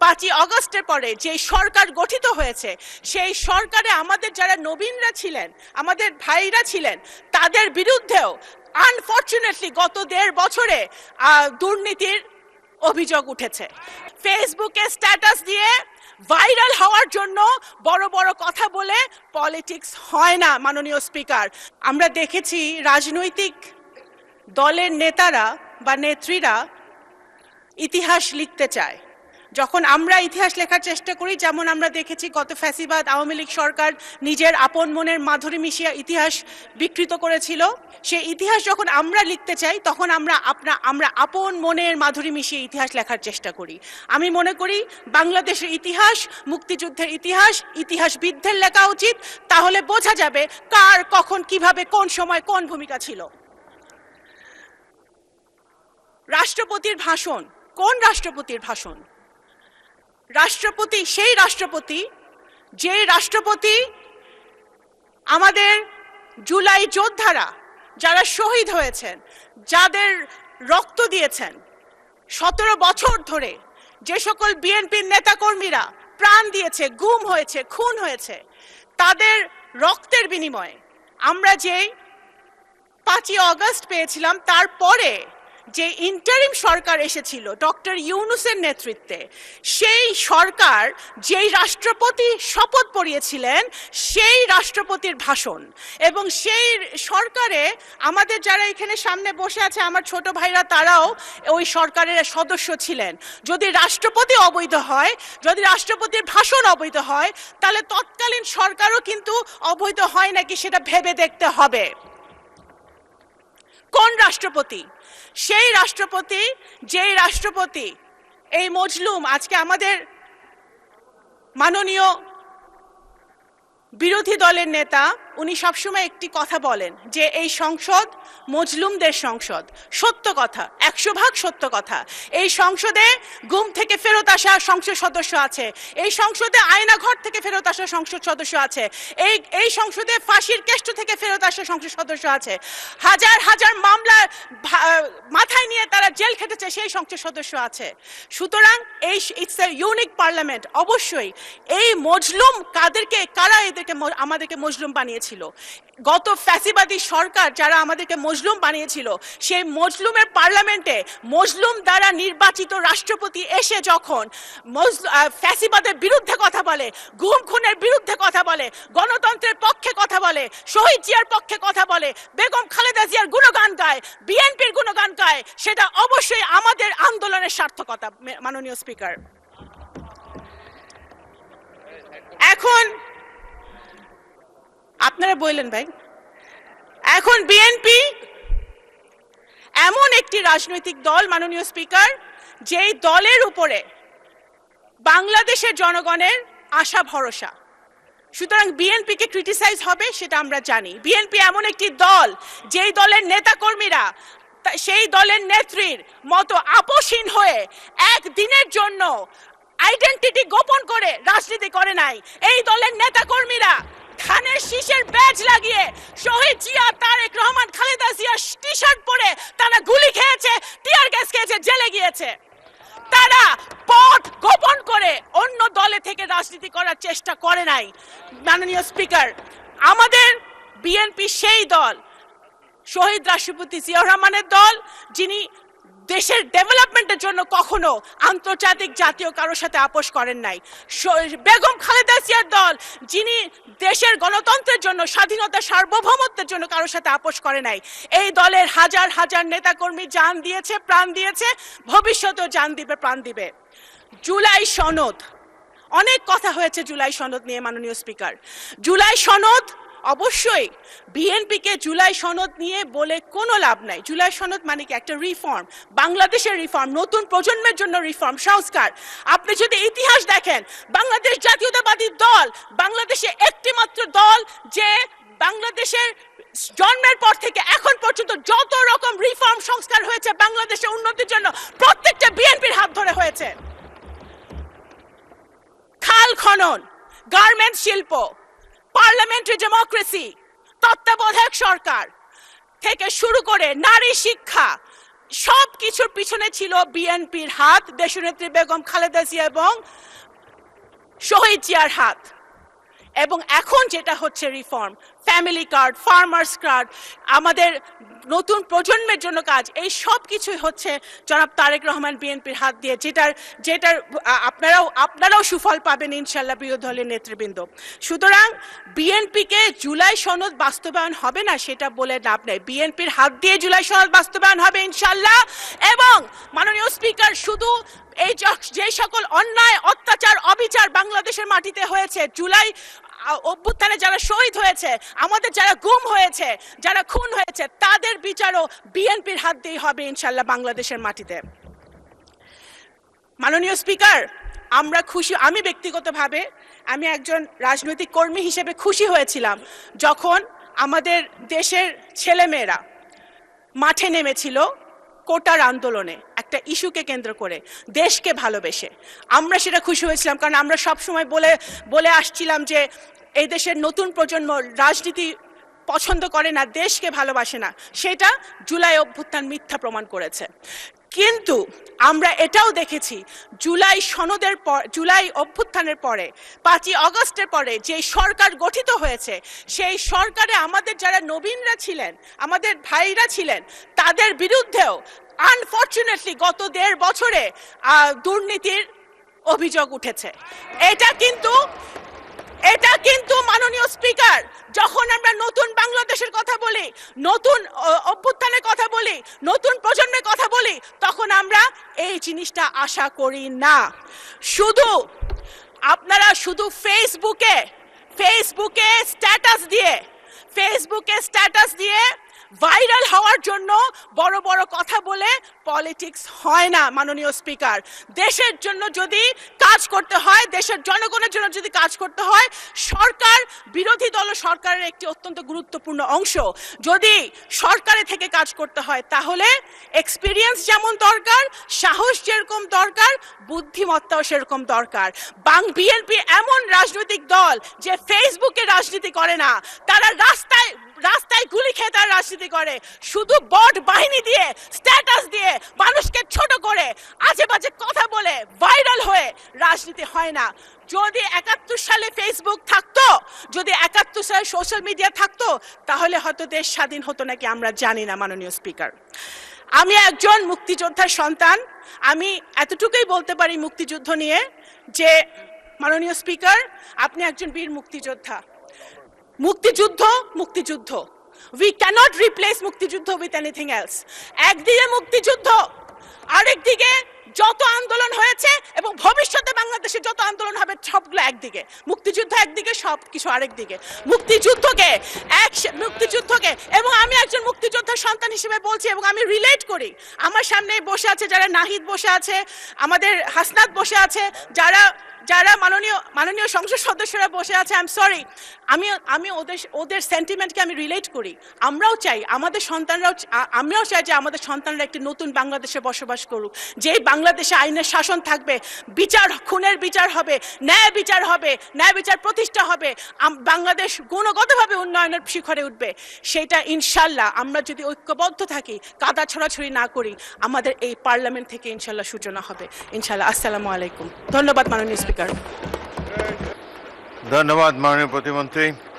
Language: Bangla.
5ই আগস্টের পরে যে সরকার গঠিত হয়েছে সেই সরকারে আমাদের যারা নবীনরা ছিলেন, আমাদের ভাইরা ছিলেন, তাদের বিরুদ্ধেও আনফরচুনেটলি গত 1.5 বছরে দুর্নীতির অভিযোগ উঠেছে। ফেসবুকে স্ট্যাটাস দিয়ে ভাইরাল হওয়ার জন্য বড় বড় কথা বলে পলিটিক্স হয় না মাননীয় স্পিকার। আমরা দেখেছি রাজনৈতিক দলের নেতারা বা নেত্রীরা ইতিহাস লিখতে চায়। যখন আমরা ইতিহাস লেখার চেষ্টা করি, যেমন আমরা দেখেছি গত ফ্যাসিবাদ আওয়ামী লীগ সরকার নিজের আপন মনের মাধুরী মিশিয়ে ইতিহাস বিকৃত করেছিল, সেই ইতিহাস যখন আমরা লিখতে চাই তখন আমরা আপন মনের মাধুরী মিশিয়ে ইতিহাস লেখার চেষ্টা করি। আমি মনে করি বাংলাদেশের ইতিহাস, মুক্তিযুদ্ধের ইতিহাসবিদদের লেখা উচিত, তাহলে বোঝা যাবে কার কখন কিভাবে কোন সময় কোন ভূমিকা ছিল। রাষ্ট্রপতির ভাষণ, কোন রাষ্ট্রপতির ভাষণ? রাষ্ট্রপতি সেই রাষ্ট্রপতি যে রাষ্ট্রপতি আমাদের জুলাই যোদ্ধারা যারা শহীদ হয়েছেন, যাদের রক্ত দিয়েছেন 17 বছর ধরে, যে সকল বিএনপির নেতাকর্মীরা প্রাণ দিয়েছে, গুম হয়েছে, খুন হয়েছে, তাদের রক্তের বিনিময়ে আমরা যে 5ই আগস্ট পেয়েছিলাম, তারপরে যে ইন্টারিম সরকার এসেছিল ডক্টর ইউনূসের নেতৃত্বে, সেই সরকার যেই রাষ্ট্রপতি শপথ পড়িয়েছিলেন সেই রাষ্ট্রপতির ভাষণ, এবং সেই সরকারে আমাদের যারা এখানে সামনে বসে আছে আমার ছোট ভাইরা, তারাও ওই সরকারের সদস্য ছিলেন। যদি রাষ্ট্রপতি অবৈধ হয়, যদি রাষ্ট্রপতির ভাষণ অবৈধ হয়, তাহলে তৎকালীন সরকারও কিন্তু অবৈধ হয় নাকি সেটা ভেবে দেখতে হবে। কোন রাষ্ট্রপতি? সেই রাষ্ট্রপতি যেই রাষ্ট্রপতি এই মজলুম, আজকে আমাদের মাননীয় বিরোধী দলের নেতা উনি সবসময় একটি কথা বলেন যে এই সংসদ মজলুমদের সংসদ। সত্য কথা, 100% সত্য কথা। এই সংসদে গুম থেকে ফেরত আসা সংসদ সদস্য আছে, এই সংসদে আয়নাঘর থেকে ফেরত আসা সংসদ সদস্য আছে, এই সংসদে ফাঁসির কেষ্ট থেকে ফেরত আসা সংসদ সদস্য আছে, হাজার হাজার মামলা মাথায় নিয়ে তারা জেল খেটেছে সেই সংসদ সদস্য আছে। সুতরাং এই ইটস এ ইউনিক পার্লামেন্ট। অবশ্যই এই মজলুম কারা আমাদেরকে মজলুম বানিয়েছিল? গত ফ্যাসিবাদী সরকার যারা আমাদেরকে মজলুম বানিয়েছিল, সেই মজলুমের পার্লামেন্টে মজলুম দ্বারা নির্বাচিত রাষ্ট্রপতি এসে যখন ফ্যাসিবাদের বিরুদ্ধে কথা বলে, গুম খুনের বিরুদ্ধে কথা বলে, গণতন্ত্রের পক্ষে কথা বলে, শহীদ জিয়ার পক্ষে কথা বলে, বেগম খালেদা জিয়ার গুণগান গায়, বিএনপির গুণগান গায়, সেটা অবশ্যই আমাদের আন্দোলনের সার্থকতা মাননীয় স্পিকার। এখন আপনারা বললেন ভাই, এখন বিএনপি এমন একটি রাজনৈতিক দল মাননীয় স্পিকার, যেই দলের উপরে বাংলাদেশের জনগণের আশা ভরসা। সুতরাং বিএনপিকে ক্রিটিসাইজ হবে সেটা আমরা জানি। বিএনপি এমন একটি দল যেই দলের নেতাকর্মীরা সেই দলের নেত্রীর মতো আপোষহীন হয়ে একদিনের জন্য আইডেন্টিটি গোপন করে রাজনীতি করে নাই। এই দলের নেতাকর্মীরা ধানের শীষের ব্যাজ লাগিয়ে শহীদ জিয়া, তারেক রহমান, খালেদা জিয়ার টি শার্ট পরে তারা গুলি খেয়েছে, টিয়ার গ্যাস খেয়েছে, জেলে গিয়েছে। তারা পথ গোপন করে অন্য দলে থেকে রাজনীতি করার চেষ্টা করে নাই মাননীয় স্পিকার। আমাদের বিএনপি সেই দল, শহীদ রাষ্ট্রপতি জিয়াউর রহমানের দল, যিনি দেশের ডেভেলপমেন্টের জন্য কখনো আন্তর্জাতিক জাতীয় কারোর সাথে আপোষ করেন নাই। বেগম খালেদা জিয়ার দল, যিনি দেশের গণতন্ত্রের জন্য, স্বাধীনতা সার্বভৌমত্বের জন্য কারোর সাথে আপোষ করে নাই। এই দলের হাজার হাজার নেতাকর্মী জান দিয়েছে, প্রাণ দিয়েছে, ভবিষ্যতেও জান দিবে, প্রাণ দিবে। জুলাই সনদ, অনেক কথা হয়েছে জুলাই সনদ নিয়ে মাননীয় স্পিকার। জুলাই সনদ, অবশ্যই বিএনপিকে জুলাই সনদ নিয়ে বলে কোনো লাভ নাই। জুলাই সনদ মানে কি? একটা রিফর্ম, বাংলাদেশের রিফর্ম, নতুন প্রজন্মের জন্য রিফর্ম, সংস্কার। আপনি যদি ইতিহাস দেখেন, বাংলাদেশ জাতীয়তাবাদী দল বাংলাদেশে একটি মাত্র দল যে বাংলাদেশের জন্মের পর থেকে এখন পর্যন্ত যত রকম রিফর্ম সংস্কার হয়েছে বাংলাদেশের উন্নতির জন্য, প্রত্যেকটা বিএনপির হাত ধরে হয়েছে। খাল খনন, গার্মেন্টস শিল্প, পার্লামেন্টারি ডেমোক্রেসি, তত্ত্বাবধায়ক সরকার থেকে শুরু করে নারী শিক্ষা, সব কিছুর পিছনে ছিল বিএনপির হাত, দেশনেত্রী বেগম খালেদা জিয়া এবং শহীদ জিয়ার হাত। এবং এখন যেটা হচ্ছে reform, family card, farmers card, আমাদের নতুন প্রজন্মের জন্য কাজ, এই সব কিছুই হচ্ছে জনাব তারেক রহমান বিএনপির হাত দিয়ে, যেটার আপনারাও সুফল পাবেন ইনশাল্লাহ বিরোধী দলের নেতৃবৃন্দ। সুতরাং বিএনপিকে জুলাই সনদ বাস্তবায়ন হবে না সেটা বলে লাভ নেই, বিএনপির হাত দিয়ে জুলাই সনদ বাস্তবায়ন হবে ইনশাল্লাহ। এবং মাননীয় স্পিকার, শুধু এই যে সকল অন্যায়, অত্যাচার, অবিচার বাংলাদেশের মাটিতে হয়েছে, জুলাই অভ্যুত্থানে যারা শহীদ হয়েছে, আমাদের যারা গুম হয়েছে, যারা খুন হয়েছে, তাদের বিচারও বিএনপির হাত দিয়ে হবে ইনশাল্লাহ বাংলাদেশের মাটিতে। মাননীয় স্পিকার, আমরা খুশি, আমি ব্যক্তিগতভাবে আমি একজন রাজনৈতিক কর্মী হিসেবে খুশি হয়েছিলাম যখন আমাদের দেশের ছেলেমেয়েরা মাঠে নেমেছিল কোটার আন্দোলনে, একটা ইস্যুকে কেন্দ্র করে, দেশকে ভালোবেসে। আমরা সেটা খুশি হয়েছিলাম, কারণ আমরা সবসময় বলে আসছিলাম যে এই দেশের নতুন প্রজন্ম রাজনীতি পছন্দ করে না, দেশকে ভালোবাসে না। সেটা জুলাই অভ্যুত্থান মিথ্যা প্রমাণ করেছে। কিন্তু আমরা এটাও দেখেছি জুলাই অভ্যুত্থানের পরে, 5ই আগস্টের পরে যে সরকার গঠিত হয়েছে, সেই সরকারে আমাদের যারা নবীনরা ছিলেন, আমাদের ভাইরা ছিলেন, তাদের বিরুদ্ধেও আনফরচুনেটলি গত 1.5 বছরে দুর্নীতির অভিযোগ উঠেছে। এটা কিন্তু মাননীয় স্পিকার, যখন আমরা নতুন বাংলাদেশের কথা বলি, নতুন অভ্যুত্থানের কথা বলি, নতুন প্রজন্মের কথা বলি, তখন আমরা এই জিনিসটা আশা করি না। আপনারা শুধু ফেসবুকে স্ট্যাটাস দিয়ে ভাইরাল হওয়ার জন্য বড় বড় কথা বলে পলিটিক্স হয় না মাননীয় স্পিকার। দেশের জন্য যদি কাজ করতে হয়, দেশের জনগণের জন্য যদি কাজ করতে হয়, সরকার, বিরোধী দল সরকারের একটি অত্যন্ত গুরুত্বপূর্ণ অংশ, যদি সরকারে থেকে কাজ করতে হয়, তাহলে এক্সপিরিয়েন্স যেমন দরকার, সাহস যেরকম দরকার, বুদ্ধিমত্তাও সেরকম দরকার। বিএনপি এমন রাজনৈতিক দল যে ফেসবুকে রাজনীতি করে না, তারা রাস্তায় গুলি খেয়ে তারা রাজনীতি করে, শুধু বট বাহিনী দিয়ে, স্ট্যাটাস দিয়ে, মানুষকে ছোট করে, আজে বাজে কথা বলে ভাইরাল হয়ে রাজনীতি হয় না। যদি 71 সালে ফেসবুক থাকতো, যদি 71 সালে সোশ্যাল মিডিয়া থাকতো, তাহলে হয়তো দেশ স্বাধীন হতো নাকি আমরা জানি না মাননীয় স্পিকার। আমি একজন মুক্তিযোদ্ধার সন্তান, আমি এতটুকুই বলতে পারি মুক্তিযুদ্ধ নিয়ে যে মাননীয় স্পিকার, আপনি একজন বীর মুক্তিযোদ্ধা। মুক্তিযুদ্ধ we cannot replace মুক্তিযুদ্ধ with anything else. একদিকে মুক্তিযুদ্ধ, আরেকদিকে যত আন্দোলন হয়েছে এবং ভবিষ্যতে বাংলাদেশে যত আন্দোলন হবে সবগুলো একদিকে, মুক্তিযুদ্ধ একদিকে, সবকিছু আরেকদিকে। মুক্তিযুদ্ধকে এবং আমি একজন মুক্তিযোদ্ধার সন্তান হিসেবে বলছি, এবং আমি রিলেট করি। আমার সামনে বসে আছে যারা, নাহিদ বসে আছে, আমাদের হাসনাত বসে আছে, যারা মাননীয় সংসদ সদস্যরা বসে আছে, আই এম সরি, আমি ওদের সেন্টিমেন্টকে আমি রিলেট করি। আমরাও চাই আমিও চাই যে আমাদের সন্তানরা একটি নতুন বাংলাদেশে বসবাস করুক, যে বাংলাদেশে আইনের শাসন থাকবে, খুনের বিচার হবে, ন্যায় বিচার প্রতিষ্ঠা হবে, বাংলাদেশ গুণগতভাবে উন্নয়নের শিখরে উঠবে। সেটা ইনশাল্লাহ আমরা যদি ঐক্যবদ্ধ থাকি, কাদা ছড়াছড়ি না করি, আমাদের এই পার্লামেন্ট থেকে ইনশাল্লাহ সূচনা হবে ইনশাল্লাহ। আসসালামু আলাইকুম। ধন্যবাদ মাননীয় স্পিকার। ধন্যবাদ মাননীয় প্রতিমন্ত্রী।